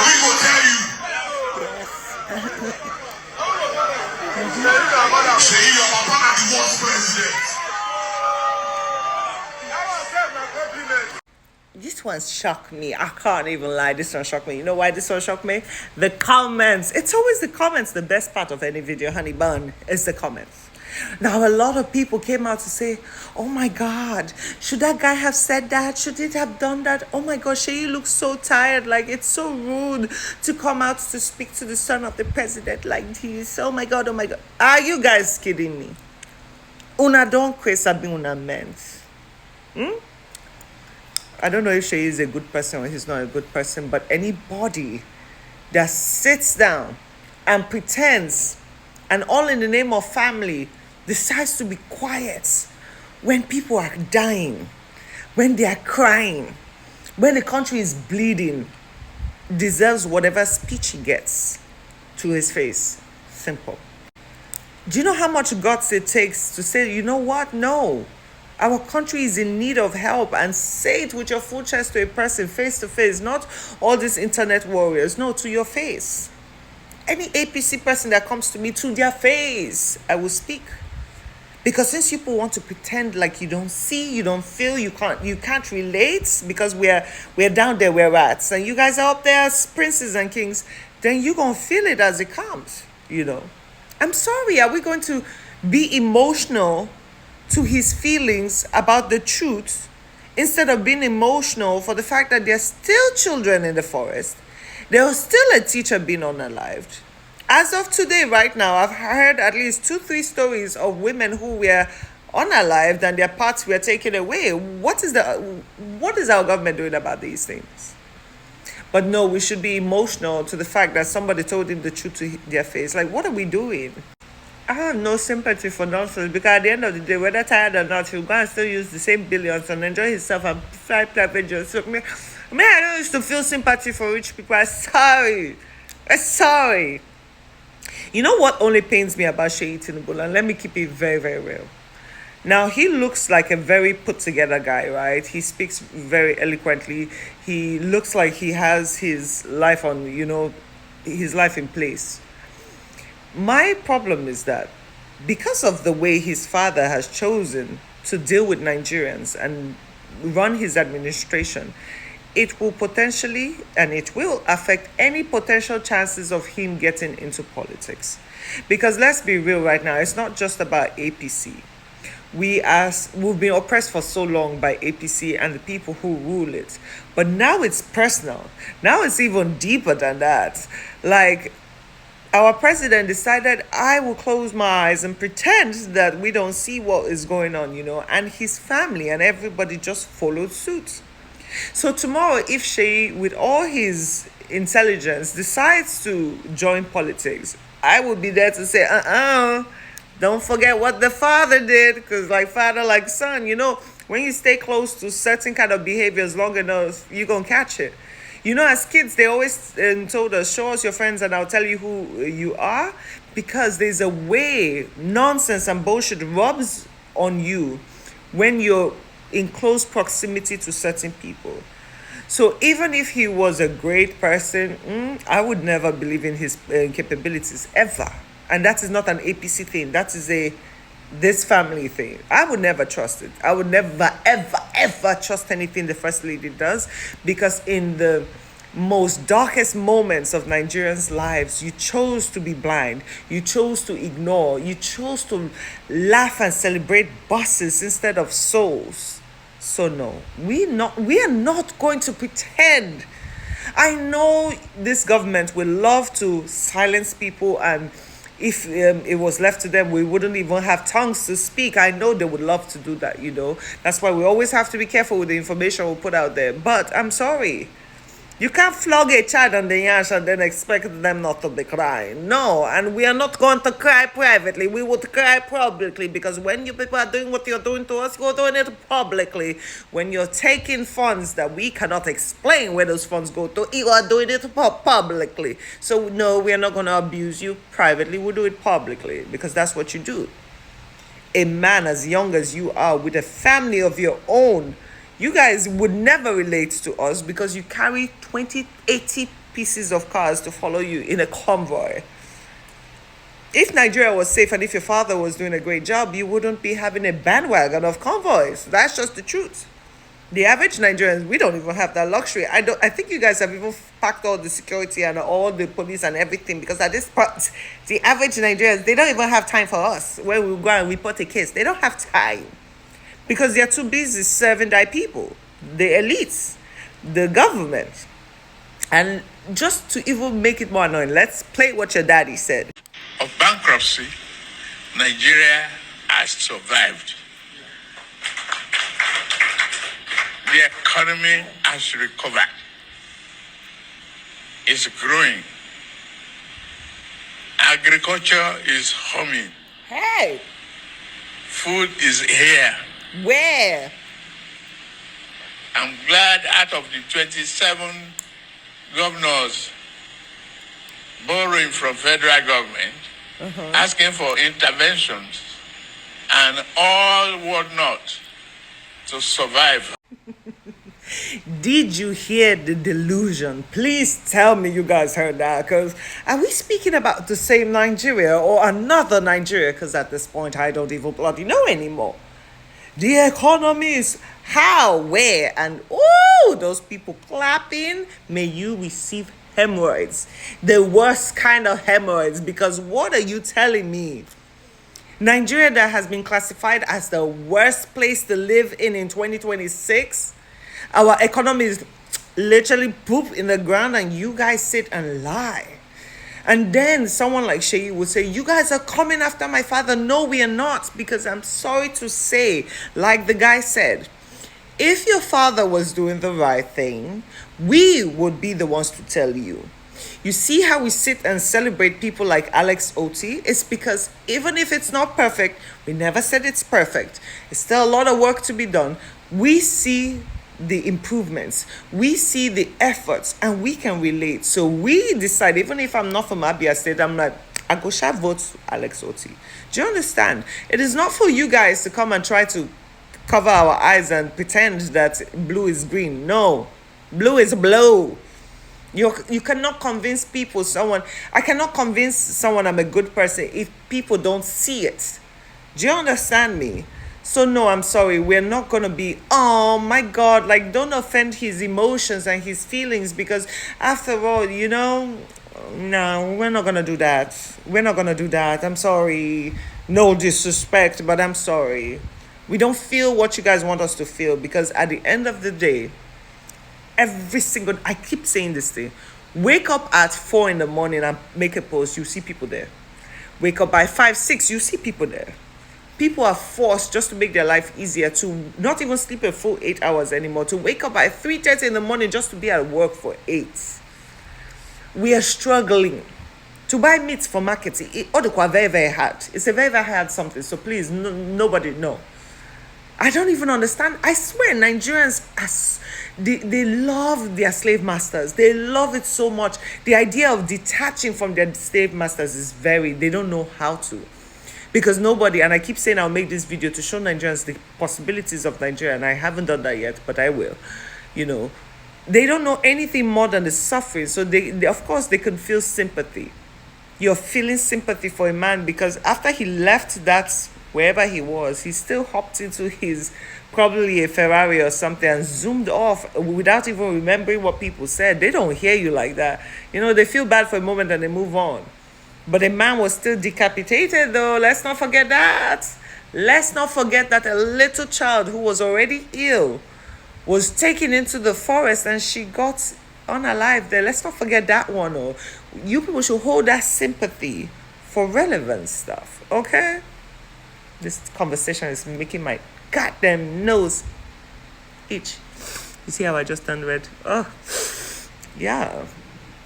we go tell you. Say your papa na the worst president. This one shocked me. I can't even lie. This one shocked me. You know why this one shocked me? The comments. It's always the comments. The best part of any video, honey bun, is the comments. Now, a lot of people came out to say, oh my God, should that guy have said that? Should it have done that? Oh my God, Sheyi looks so tired. Like, it's so rude to come out to speak to the son of the president like this. Oh my God, oh my God. Are you guys kidding me? Una don't quit una meant. I don't know if Sheyi is a good person or he's not a good person, but anybody that sits down and pretends, and all in the name of family, decides to be quiet when people are dying, when they are crying, when the country is bleeding, deserves whatever speech he gets to his face. Simple. Do you know how much guts it takes to say, you know what? No. Our country is in need of help, and say it with your full chest to a person, face to face, not all these internet warriors. No, to your face. Any APC person that comes to me, to their face, I will speak. Because since people want to pretend like you don't see, you don't feel, you can't relate, because we're down there, we're rats, and you guys are up there as princes and kings, then you're gonna feel it as it comes, you know. I'm sorry, are we going to be emotional to his feelings about the truth instead of being emotional for the fact that there's still children in the forest? There was still a teacher being unalived. As of today, right now, I've heard at least 2-3 stories of women who were unalived and their parts were taken away. What is our government doing about these things? But no, we should be emotional to the fact that somebody told him the truth to their face. Like, what are we doing? I have no sympathy for nonsense, because at the end of the day, whether tired or not, he'll go and still use the same billions and enjoy himself and fly private jets. So, I don't used to feel sympathy for rich people. I'm sorry. You know what only pains me about Sheyi Tinubu? And let me keep it very, very real. Now, he looks like a very put-together guy, right? He speaks very eloquently. He looks like he has his life on, his life in place. My problem is that because of the way his father has chosen to deal with Nigerians and run his administration, it will potentially, and it will affect any potential chances of him getting into politics. Because let's be real right now, it's not just about APC. We've been oppressed for so long by APC and the people who rule it. But now it's personal. Now it's even deeper than that. Like, our president decided, I will close my eyes and pretend that we don't see what is going on, and his family and everybody just followed suit. So tomorrow, if Sheyi, with all his intelligence, decides to join politics, I will be there to say, don't forget what the father did, because like father, like son, when you stay close to certain kind of behaviors long enough, you're going to catch it. As kids, they always told us, show us your friends and I'll tell you who you are, because there's a way nonsense and bullshit rubs on you when you're in close proximity to certain people. So even if he was a great person, I would never believe in his capabilities, ever. And that is not an APC thing. That is this family thing. I would never trust it. I would never, ever, ever trust anything the First Lady does, because in the most darkest moments of Nigerians' lives, you chose to be blind. You chose to ignore. You chose to laugh and celebrate buses instead of souls. So no, we are not going to pretend. I know this government will love to silence people, and if it was left to them, we wouldn't even have tongues to speak. I know they would love to do that, That's why we always have to be careful with the information we put out there. But I'm sorry. You can't flog a child on the yash and then expect them not to be crying. No, and we are not going to cry privately. We would cry publicly, because when you people are doing what you're doing to us, you're doing it publicly. When you're taking funds that we cannot explain where those funds go to, you are doing it publicly. So no, we are not going to abuse you privately. We'll do it publicly, because that's what you do. A man as young as you are, with a family of your own, you guys would never relate to us, because you carry 20, 80 pieces of cars to follow you in a convoy. If Nigeria was safe and if your father was doing a great job, you wouldn't be having a bandwagon of convoys. That's just the truth. The average Nigerians, we don't even have that luxury. I think you guys have even packed all the security and all the police and everything, because at this point, the average Nigerians, they don't even have time for us. When we go and report a case, they don't have time because they're too busy serving their people, the elites, the government. And just to even make it more annoying, let's play what your daddy said. Of bankruptcy, Nigeria has survived. The economy has recovered. It's growing. Agriculture is humming. Hey, Food is here. where? I'm glad out of the 27 governors borrowing from federal government, asking for interventions and all whatnot to survive. Did you hear the delusion? Please tell me you guys heard that. Because are we speaking about the same Nigeria or another Nigeria? Because at this point, I don't even bloody know anymore. The economy is how, where, and oh, those people clapping. May you receive hemorrhoids. The worst kind of hemorrhoids. Because what are you telling me? Nigeria that has been classified as the worst place to live in 2026. Our economy is literally poop in the ground and you guys sit and lie. And then someone like Sheyi would say, you guys are coming after my father. No, we are not. Because I'm sorry to say, like the guy said, if your father was doing the right thing, we would be the ones to tell you. You see how we sit and celebrate people like Alex Oti? It's because even if it's not perfect, we never said it's perfect. It's still a lot of work to be done. We see the improvements, we see the efforts, and we can relate. So we decide, even if I'm not from Abia State, I'm like, I go shall vote Alex Oti. Do you understand? It is not for you guys to come and try to cover our eyes and pretend that blue is green. No, blue is blue. You cannot convince people, I cannot convince someone I'm a good person if people don't see it. Do you understand me? So no, I'm sorry. We're not going to be, oh my God, like don't offend his emotions and his feelings, because after all, no, we're not going to do that. We're not going to do that. I'm sorry. No disrespect, but I'm sorry. We don't feel what you guys want us to feel, because at the end of the day, I keep saying this thing. Wake up at 4 in the morning and make a post, you see people there. Wake up by 5, 6, you see people there. People are forced, just to make their life easier, to not even sleep a full 8 hours anymore, to wake up by 3:30 in the morning just to be at work for 8. We are struggling to buy meat for market. Very, very hard. It's a very, very hard something. So please, nobody, no. I don't even understand. I swear, Nigerians, they love their slave masters. They love it so much. The idea of detaching from their slave masters is they don't know how to. Because nobody, and I keep saying I'll make this video to show Nigerians the possibilities of Nigeria, and I haven't done that yet, but I will. They don't know anything more than the suffering. So they of course, they can feel sympathy. You're feeling sympathy for a man because after he left that, wherever he was, he still hopped into his, probably a Ferrari or something, and zoomed off without even remembering what people said. They don't hear you like that. They feel bad for a moment and they move on. But the man was still decapitated, though. Let's not forget that. Let's not forget that a little child who was already ill was taken into the forest and she got unalive there. Let's not forget that one. Oh, you people should hold that sympathy for relevant stuff, okay? This conversation is making my goddamn nose itch. You see how I just turned red? Oh, yeah.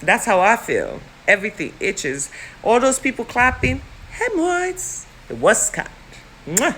That's how I feel. Everything itches. All those people clapping, hemorrhoids. The worst kind. Mwah.